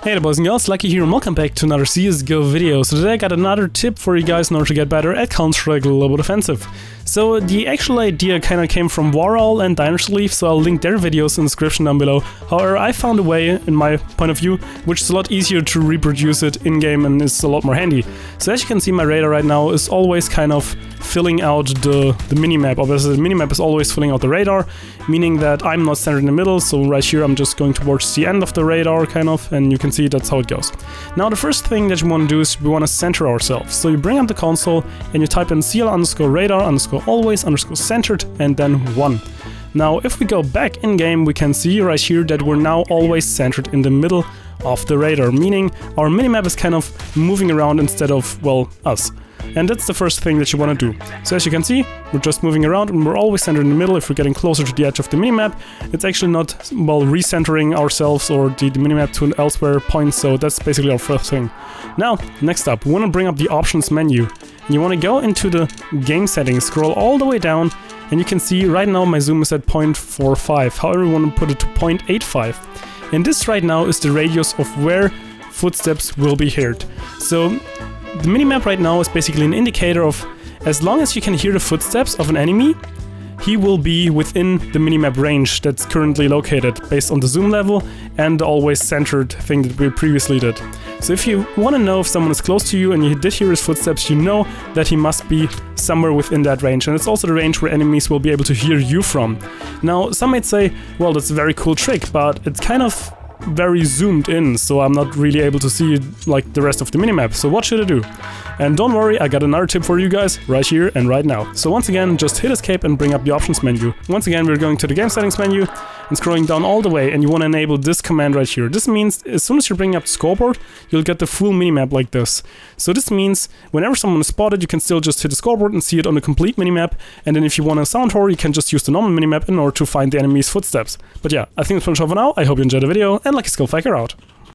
Hey there boys and girls, Lucky here and welcome back to another CSGO video. So today I got another tip for you guys in order to get better at Counter-Strike Global Offensive. So the actual idea kind of came from Warall and Dinersleeve, so I'll link their videos in the description down below. However, I found a way, in my point of view, which is a lot easier to reproduce it in-game and is a lot more handy. So as you can see, my radar right now is always kind of filling out the minimap. Obviously the minimap is always filling out the radar, meaning that I'm not centered in the middle, so right here I'm just going towards the end of the radar kind of, and you can see that's how it goes. Now the first thing that you want to do is we want to center ourselves. So you bring up the console and you type in CL_radar_always_centered and then 1. Now if we go back in game, we can see right here that we're now always centered in the middle of the radar, meaning our minimap is kind of moving around instead of, well, us. And that's the first thing that you want to do. So as you can see, we're just moving around and we're always centered in the middle. If we're getting closer to the edge of the minimap, it's actually not, well, recentering ourselves or the minimap to an elsewhere point, so that's basically our first thing. Now, next up, we want to bring up the options menu. And you want to go into the game settings, scroll all the way down, and you can see right now my zoom is at 0.45. However, we want to put it to 0.85. And this right now is the radius of where footsteps will be heard. So the minimap right now is basically an indicator of as long as you can hear the footsteps of an enemy, he will be within the minimap range that's currently located based on the zoom level and the always centered thing that we previously did. So if you want to know if someone is close to you and you did hear his footsteps, you know that he must be somewhere within that range, and it's also the range where enemies will be able to hear you from. Now some might say, well, that's a very cool trick, but it's kind of very zoomed in, so I'm not really able to see like the rest of the minimap. So what should I do? And don't worry, I got another tip for you guys right here and right now. So once again, just hit escape and bring up the options menu. Once again, we're going to the game settings menu and scrolling down all the way, and you want to enable this command right here. This means as soon as you bring up the scoreboard, you'll get the full minimap like this. So this means whenever someone is spotted, you can still just hit the scoreboard and see it on the complete minimap, and then if you want a sound horror, you can just use the normal minimap in order to find the enemy's footsteps. But yeah, I think that's pretty much all for now. I hope you enjoyed the video, and luckySkillFaker out.